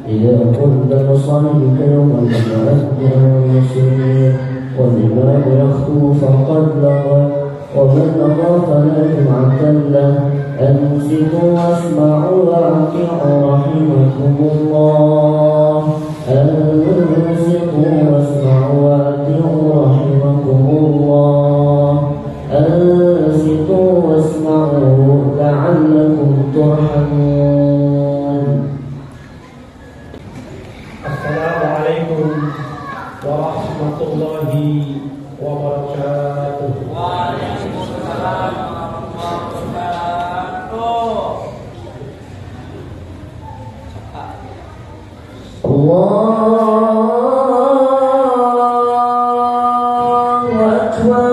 إذا كنت تصلي يوما فتأذن ويصير والإمام يخطو فقد لغى ومن لغى فلا جمعة له أنصتوا واسمعوا وأطيعوا رحمكم الله أنصتوا واسمعوا وأطيعوا رحمكم الله أنصتوا واسمعوا لعلكم ترحمون. السلام عليكم ورحمة الله وبركاته. Waalaikumsalam warahmatullahi wabarakatuh. Allahu Akbar.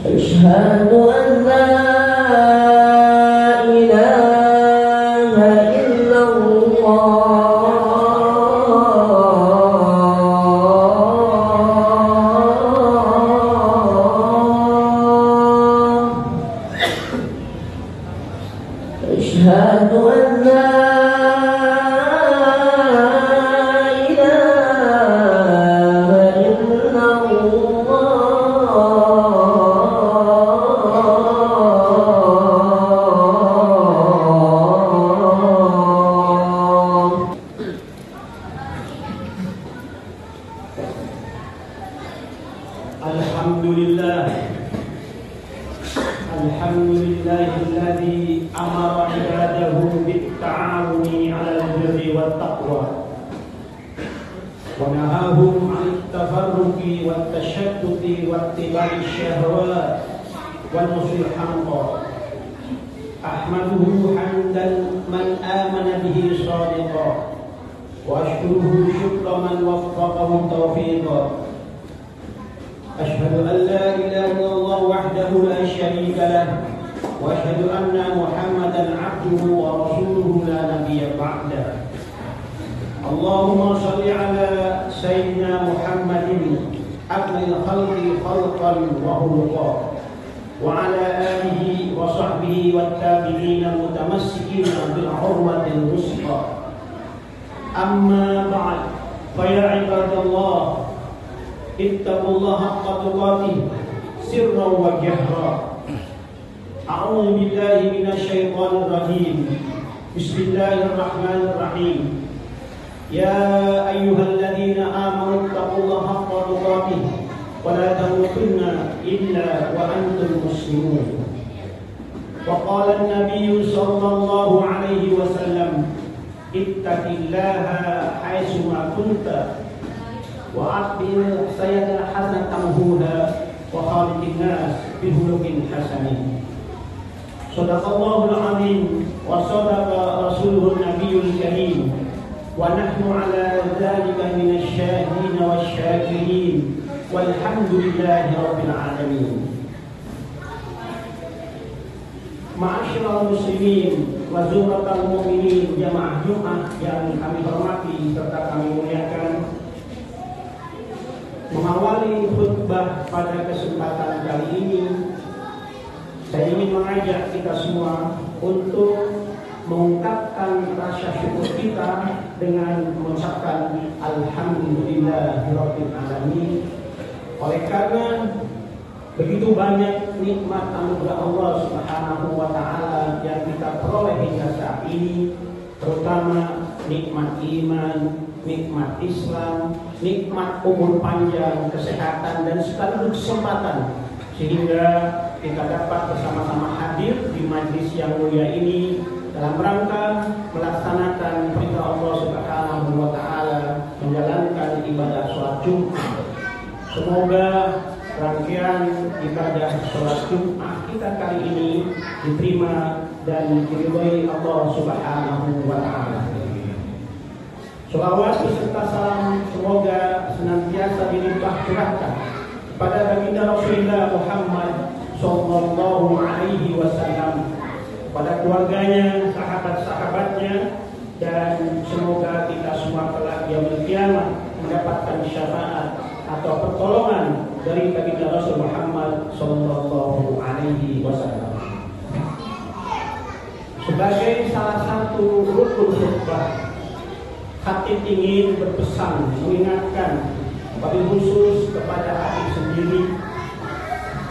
أشهد أن لا إله إلا الله أشهد أن لا Alhamdulillahilladzi amara ibadahu bitta'awuni 'alal birri wat taqwa wa nahahum 'anit tafarruqi wat tashaddudi wat tibai syahwat wal musil hamqa. Ahmaduhu hamdan man amana bihi shadiqan wa ashkuruhu syukra man waffaqahu tawfiqan. Asyhadu an la ilaha illallah wahdahu la syarika lah wa asyhadu anna Muhammadan 'abduhu wa rasuluhu la nabiyya ba'da. Allahumma shalli ala sayyidina Muhammadin akmalil khalqi khalqan wa khuluqan wa ala alihi wa sahbihi wat tabi'in mutamassikina bil 'urwatil wusqa. Amma ba'd, fa ya ibadallah ittaqullaha haqqa tuqatih sirran wa jahra. A'udzu billahi minasyaitonir rajim. Bismillahirrahmanirrahim. Ya ayyuhalladzina amanu ittaqullaha haqqa tuqatih wa la tamutunna illa wa antum muslimun. Wa qala an-nabiyyu sallallahu alaihi wasallam ittaqillaha haitsu ma kunta wa aqbil sayyidal hasan tamhuha wa khaliqin nas bi khuluqin hasanin. Shadaqallahul azim wa shadaqa rasuluhun nabiyyul karim wa nahnu ala dzalika minasy syahidin wasyakirin walhamdulillahi rabbil alamin. Ma'asyiral muslimin wa zumratal mu'minin jamaah Jumat yang kami hormati serta kami muliakan, mengawali khutbah pada kesempatan kali ini, saya ingin mengajak kita semua untuk mengungkapkan rasa syukur kita dengan mengucapkan Alhamdulillahirabbil alamin. Oleh karena begitu banyak nikmat anugerah Allah Subhanahu wa taala yang kita peroleh hingga saat ini, terutama nikmat iman, nikmat Islam, nikmat umur panjang, kesehatan, dan sekaligus kesempatan sehingga kita dapat bersama-sama hadir di majlis yang mulia ini dalam rangka melaksanakan perintah Allah Subhanahu wa taala menjalankan ibadah sholat Jumat. Semoga rangkaian ibadah sholat Jumat kita kali ini diterima dan diridhoi Allah Subhanahu wa Ta'ala. Sholawat beserta salam semoga senantiasa dilimpah curahkan pada baginda Rasulullah Muhammad Sallallahu Alaihi Wasallam, pada keluarganya, sahabat-sahabatnya, dan semoga kita semua kelak yaumul qiyamah mendapatkan syafaat atau pertolongan dari baginda Rasul Muhammad Sallallahu Alaihi Wasallam. Sebagai salah satu rukun khutbah, khatib ingin berpesan mengingatkan wabil khusus kepada khatib sendiri,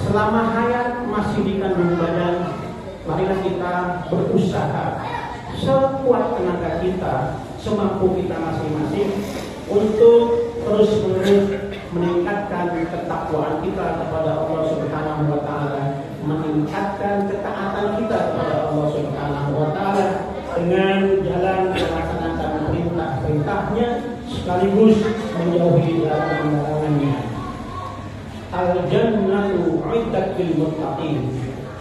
selama hayat masih dikandung badan, marilah kita berusaha sekuat tenaga kita, semampu kita masing-masing untuk terus-menerus meningkatkan ketakwaan kita kepada Allah Subhanahu wa Ta'ala, meningkatkan ketaatan kita kepada Allah Subhanahu wa Ta'ala dengan jalan melaksanakan perintah-perintahnya sekaligus menjauhi larangan-larangannya. Al-jannatu 'iddat lil muttaqin.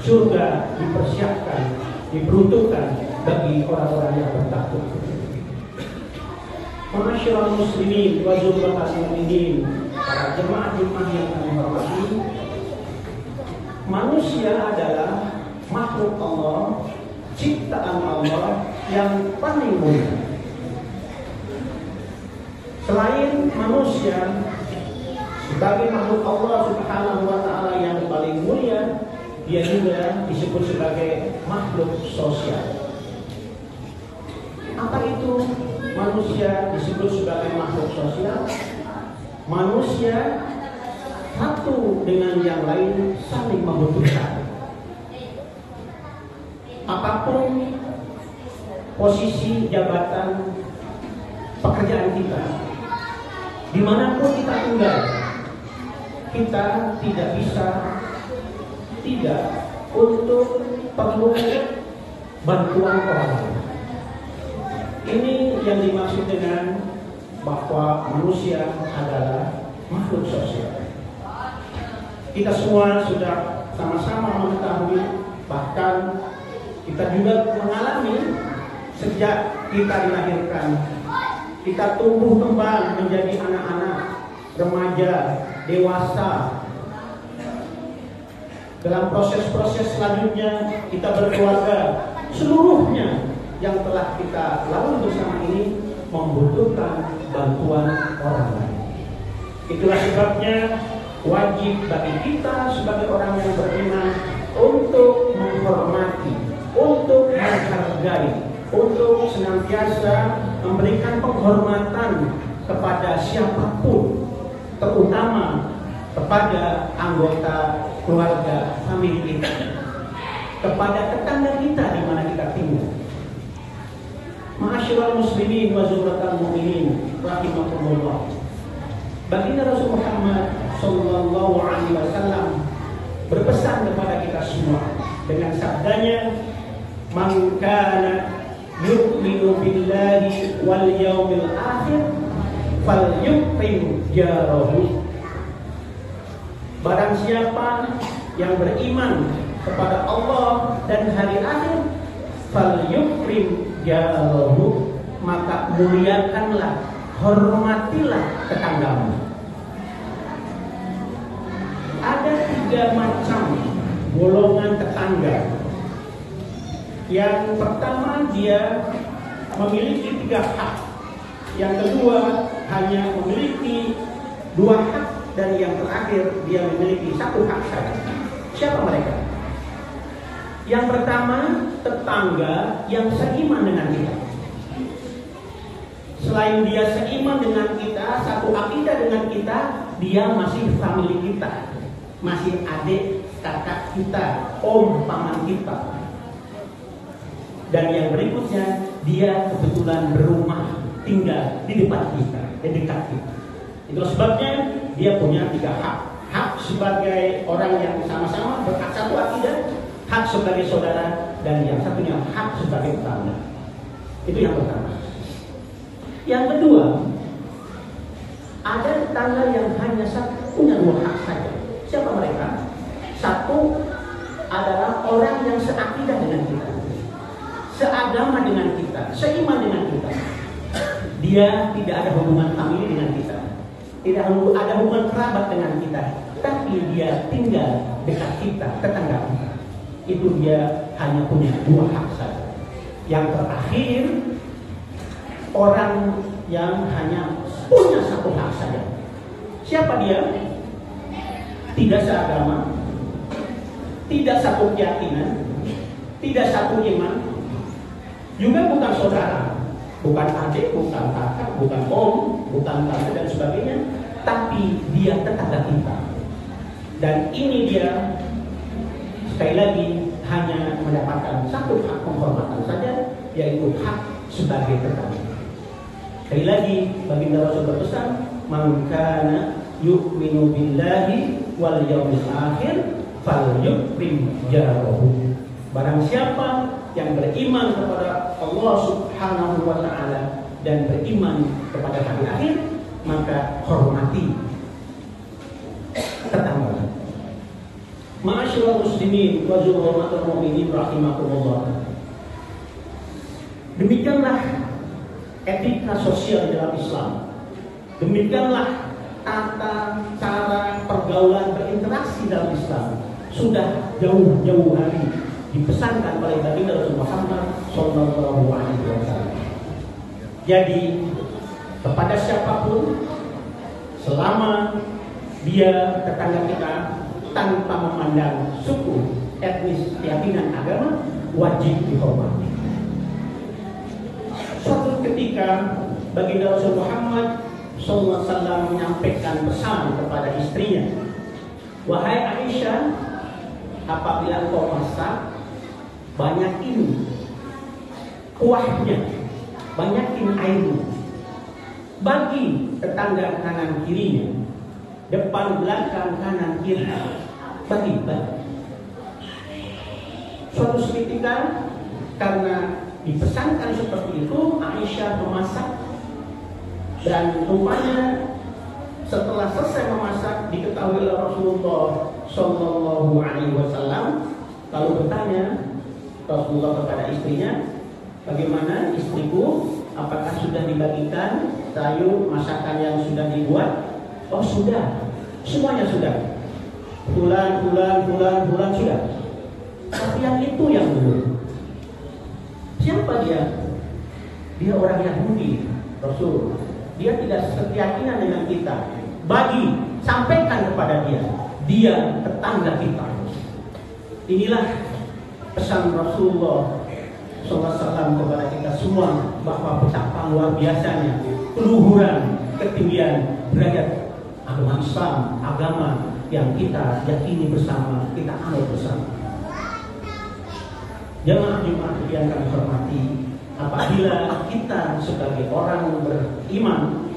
Surga dipersiapkan, diperuntukkan bagi orang-orang yang bertakwa. Ma'asyiral muslimin wa zumratal mu'minin, para jemaah-jemaah yang kami hormati, manusia adalah makhluk Allah, ciptaan Allah yang paling mulia. Selain manusia sebagai makhluk Allah Subhanahu wa Ta'ala yang paling mulia, dia juga disebut sebagai makhluk sosial. Apa itu manusia disebut sebagai makhluk sosial? Manusia satu dengan yang lain saling membutuhkan. Apapun posisi jabatan pekerjaan kita, dimanapun kita tinggal, kita tidak bisa tidak untuk perlu bantuan orang lain. Ini yang dimaksud dengan bahwa manusia adalah makhluk sosial. Kita semua sudah sama-sama mengetahui, bahkan kita juga mengalami sejak kita dilahirkan, kita tumbuh kembang menjadi anak-anak, remaja, dewasa. Dalam proses-proses selanjutnya kita berkeluarga, seluruhnya yang telah kita lalui bersama ini membutuhkan bantuan orang lain. Itulah sebabnya wajib bagi kita sebagai orang yang beriman untuk menghormati, untuk menghargai, untuk senantiasa memberikan penghormatan kepada siapapun, terutama kepada anggota keluarga famili kita, kepada tetangga kita di mana kita tinggal. Ma'asyiral muslimin wa zumratal mu'minin rahimakumullah. Baginda Rasul Muhammad sallallahu alaihi wasallam berpesan kepada kita semua dengan sabdanya, "Man kana yu'minu billahi wal yaumil akhir falyukrim jarahu." Barang siapa yang beriman kepada Allah dan hari akhir, falyukrim jarahu, maka muliakanlah, hormatilah tetanggamu. Ada 3 macam golongan tetangga. Yang pertama, dia memiliki 3 hak. Yang kedua, hanya memiliki 2 hak. Dan yang terakhir, dia memiliki 1 hak saja. Siapa mereka? Yang pertama, tetangga yang seiman dengan kita. Selain dia seiman dengan kita, satu akidah dengan kita, dia masih famili kita, masih adik kakak kita, om paman kita. Dan yang berikutnya, dia kebetulan berumah tinggal di depan kita, di dekat kita. Itu sebabnya dia punya 3 hak. Hak sebagai orang yang sama-sama berhak satu akidah, hak sebagai saudara, dan yang satunya hak sebagai tetangga. Itu yang pertama. Yang kedua, ada tetangga yang hanya punya 2 hak saja. Siapa mereka? Satu adalah orang yang seakidah dengan kita, seagama dengan kita, seiman dengan kita. Dia tidak ada hubungan famili dengan kita, tidak ada hubungan kerabat dengan kita, tapi dia tinggal dekat kita, tetangga kita. Itu dia hanya punya dua hak saja. Yang terakhir, orang yang hanya punya satu hak saja. Siapa dia? Tidak seagama, tidak satu keyakinan, tidak satu iman, juga bukan saudara, bukan adik, bukan kakak, bukan om, bukan tante dan sebagainya, tapi dia tetangga kita. Dan ini dia sekali lagi hanya mendapatkan satu hak penghormatan saja, yaitu hak sebagai tetangga. Sekali lagi baginda Rasul berpesan, "Man kana yu'minu billahi wal yaumil akhir falyukrim jarahu." Barang siapa yang beriman kepada Allah Subhanahu wa taala dan beriman kepada hari akhir, maka hormati tetangga. Ma'asyiral muslimin wa zuhuratul mu'minin rahimakumullah. Demikianlah etika sosial dalam Islam. Demikianlah tata cara pergaulan berinteraksi dalam Islam. Sudah jauh-jauh hari dipesankan oleh baginda Rasul Muhammad sallallahu alaihi wasallam. Jadi kepada siapapun, selama dia tetangga kita, tanpa memandang suku, etnis, keyakinan, agama, wajib dihormati. Suatu ketika baginda Rasul Muhammad SAW menyampaikan pesan kepada istrinya, "Wahai Aisyah, apabila engkau masak, banyakin kuahnya, banyakin airnya, bagi tetangga kanan kirinya, depan belakang kanan kiri, bagi. Suatu ketika karena dipesankan seperti itu, Aisyah memasak, dan rupanya setelah selesai memasak diketahui oleh Rasulullah Sallallahu Alaihi Wasallam, lalu bertanya Rasulullah kepada istrinya, "Bagaimana istriku? Apakah sudah dibagikan sayur masakan yang sudah dibuat?" "Oh sudah, semuanya sudah. Bulan sudah. Tapi yang itu yang belum." Siapa dia? Dia orang Yahudi, Rasul. Dia tidak sekeyakinan dengan kita. Bagi, sampaikan kepada dia. Dia tetangga kita. Inilah pesan Rasulullah SAW kepada kita semua, bahwa betapa luar biasanya keluhuran, ketinggian derajat agama Islam, agama yang kita yakini bersama, kita anut bersama. Jemaah Jumat yang kami hormati, apabila kita sebagai orang beriman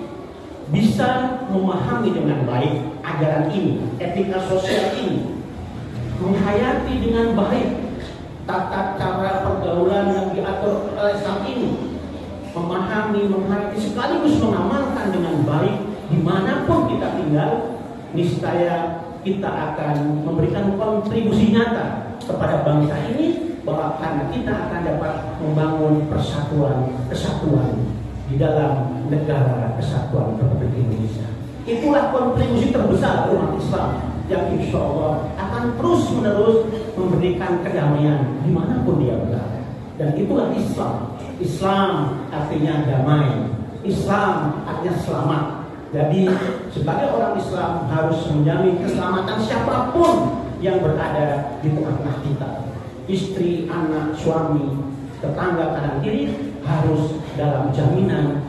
bisa memahami dengan baik ajaran ini, etika sosial ini, menghayati dengan baik tata cara pergaulan yang diatur oleh Islam ini, memahami, menghayati sekaligus mengamalkan dengan baik dimanapun kita tinggal, niscaya kita akan memberikan kontribusi nyata kepada bangsa ini, bahwa karena kita akan dapat membangun kesatuan di dalam negara kesatuan Republik Indonesia. Itulah kontribusi terbesar umat Islam yang insya Allah akan terus menerus memberikan kedamaian dimanapun dia berada. Dan itulah Islam. Islam artinya damai. Islam artinya selamat. Jadi sebagai orang Islam harus menjamin keselamatan siapapun yang berada di tengah-tengah kita. Istri, anak, suami, tetangga kanan kiri harus dalam jaminan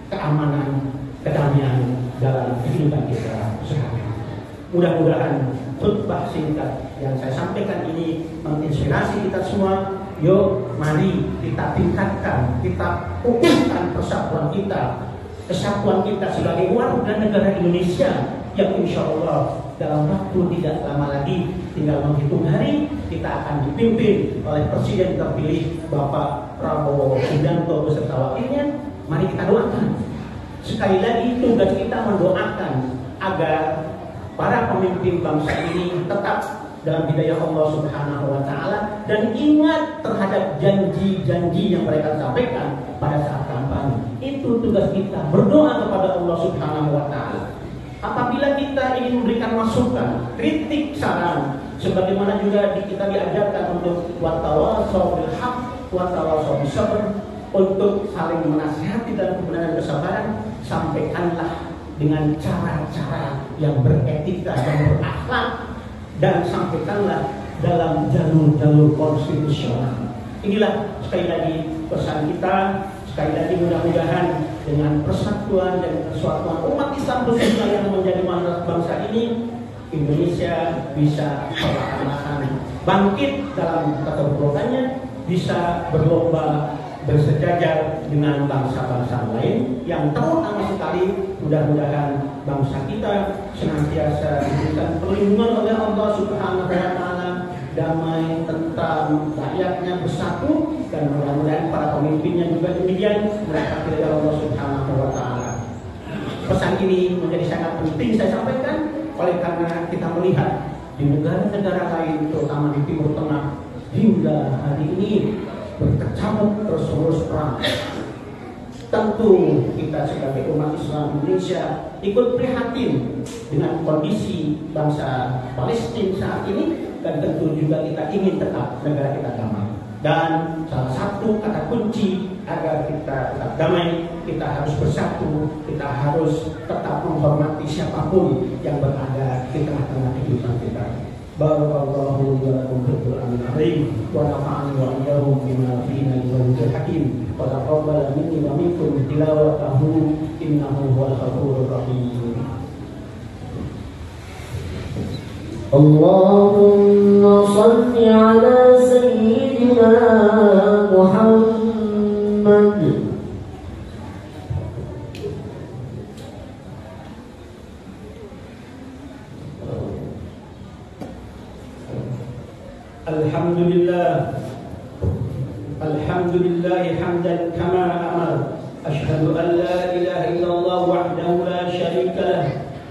keamanan, kedamaian dalam kehidupan kita sehari-hari. Mudah-mudahan khutbah singkat yang saya sampaikan ini menginspirasi kita semua. Yuk, mari kita tingkatkan, kita ukuhkan persatuan kita, kesatuan kita sebagai warga negara Indonesia yang insya Allah dalam waktu tidak lama lagi, tinggal menghitung hari, kita akan dipimpin oleh Presiden terpilih Bapak Prabowo Subianto beserta wakilnya. Mari kita doakan. Sekali lagi tugas kita mendoakan agar para pemimpin memimpin bangsa ini tetap dalam hidayah Allah Subhanahu wa taala dan ingat terhadap janji-janji yang mereka sampaikan pada saat kampanye. Itu tugas kita, berdoa kepada Allah Subhanahu wa taala. Apabila kita ingin memberikan masukan, kritik, saran, sebagaimana juga kita diajarkan untuk watawasau bil haq, watawasau bis sabr, untuk saling menasihati dalam kebenaran dan kesabaran, sampaikanlah dengan cara-cara yang beretika dan berakhlak, dan sampaikanlah dalam jalur-jalur konstitusional. Inilah sekali lagi pesan kita. Sekali lagi mudah-mudahan dengan persatuan dan kesatuan umat Islam khususnya yang menjadi mandat bangsa ini, Indonesia bisa perlahan-lahan bangkit dalam keterburukannya, bisa berlomba bersejajar dengan bangsa-bangsa lain yang terutama sekali mudah-mudahan bangsa kita senantiasa diberikan perlindungan oleh Allah Subhanahu wa taala, damai, tentram, rakyatnya bersatu, dan mudah-mudahan para pemimpinnya juga demikian mereka pilih Allah Subhanahu wa taala. Pesan ini menjadi sangat penting saya sampaikan oleh karena kita melihat di negara-negara lain terutama di Timur Tengah hingga hari ini berkecamuk terus-menerus perang. Tentu kita sebagai umat Islam Indonesia ikut prihatin dengan kondisi bangsa Palestina saat ini, dan tentu juga kita ingin tetap negara kita damai. Dan salah satu kata kunci agar kita tetap damai, kita harus bersatu, kita harus tetap menghormati siapapun yang berada di tengah-tengah kehidupan kita. Barakallahu wa lakum fil Qur'anil azim wa nafa'ani wa iyyakum bima fihi min al-dhikril hakim wa taqabbala minni wa minkum tilawatahu innahu huwal ghafurur rahim. Allahumma salli ala sayyidina Muhammad. Alhamdulillah hamdan kama amar. Ashhadu an la ilaha illallah wahdahu la syarika lah,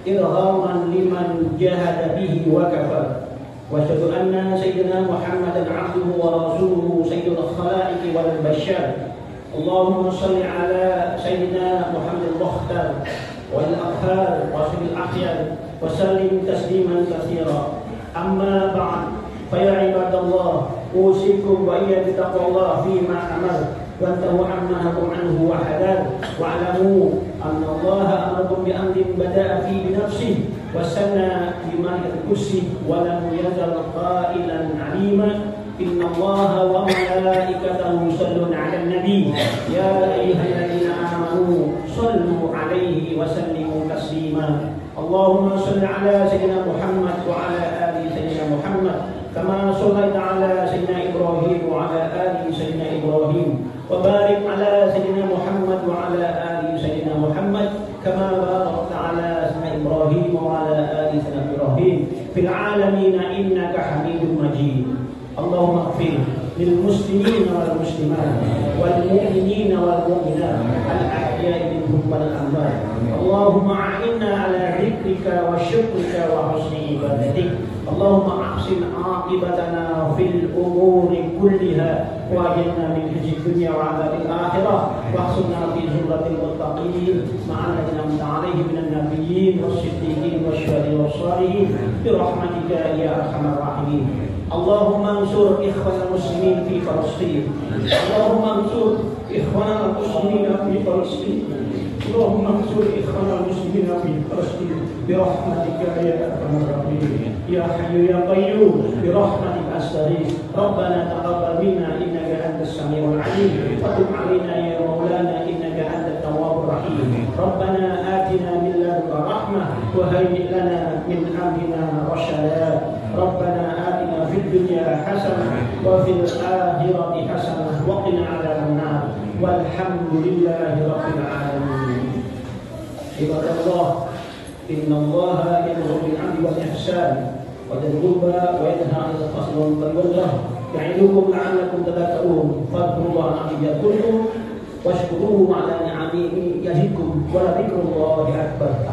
irhaman liman jahada bihi wa kafar. Wa asyhadu anna sayyidina Muhammadan abduhu wa rasuluhu sayyidul khalaiqi wal bashar. Allahumma salli ala sayyidina Muhammad al-Mukhtar wal akhar wa sayyidil akhyar wa sallim tasliman katsira. Amma ba'd. فيا عباد الله أوصيكم وإياي بتقوى الله فيما أمر وانتهوا عما نهاكم عنه وحذر واعلموا أن الله أمركم بأمر بدأ فيه بنفسه وسنى بملك الكرسي ولم يزل قائلا عليما إن الله وملائكته يصلون على النبي يا أيها الذين آمنوا صلوا عليه وسلموا تسليما اللهم صل على سيدنا محمد وعلى آل سيدنا محمد كما صليت على سيدنا إبراهيم وعلى آل سيدنا إبراهيم وبارك على سيدنا محمد وعلى آل سيدنا محمد كما باركت على سيدنا إبراهيم وعلى آل سيدنا إبراهيم في العالمين إنك حميد مجيد. اللهم اغفر للمسلمين والمسلمات والمؤمنين والمؤمنات الأحياء منهم والأموات. اللهم أعنا على ذكرك وشكرك وحسن عبادتك. اللهم أحسن عاقبتنا في الأمور كلها وأجرنا من خزي الدنيا وعذاب الآخرة واحشرنا في زمرة المتقين مع الذين أنعمت عليهم من النبيين والصديقين والشهداء والصالحين برحمتك يا أرحم الراحمين. اللهم انصر إخوان المسلمين في فلسطين. اللهم انصر إخوان المسلمين في فلسطين. اللهم انصر إخوان المسلمين في فلسطين برحمتك يا أرحم الراحمين. يا حي يا قيوم برحمتك أستغيث. ربنا تقبل منا إنك أنت السميع العليم وتب علينا يا مولانا إنك أنت التواب الرحيم. ربنا آتنا من لدنك رحمة وهيئ لنا من أمرنا رشدا. ربنا آتنا في الدنيا حسنة وفي الآخرة حسنة وقنا عذاب النار والحمد لله رب العالمين. عباد الله إن الله يأمر بالعدل والإحسان وذي القربى وينهى عن الفحشاء والمنكر والبغي يعظكم لعلكم تذكرون فاذكروا الله العظيم يذكركم واشكروه على نعمه يزدكم ولذكر الله أكبر.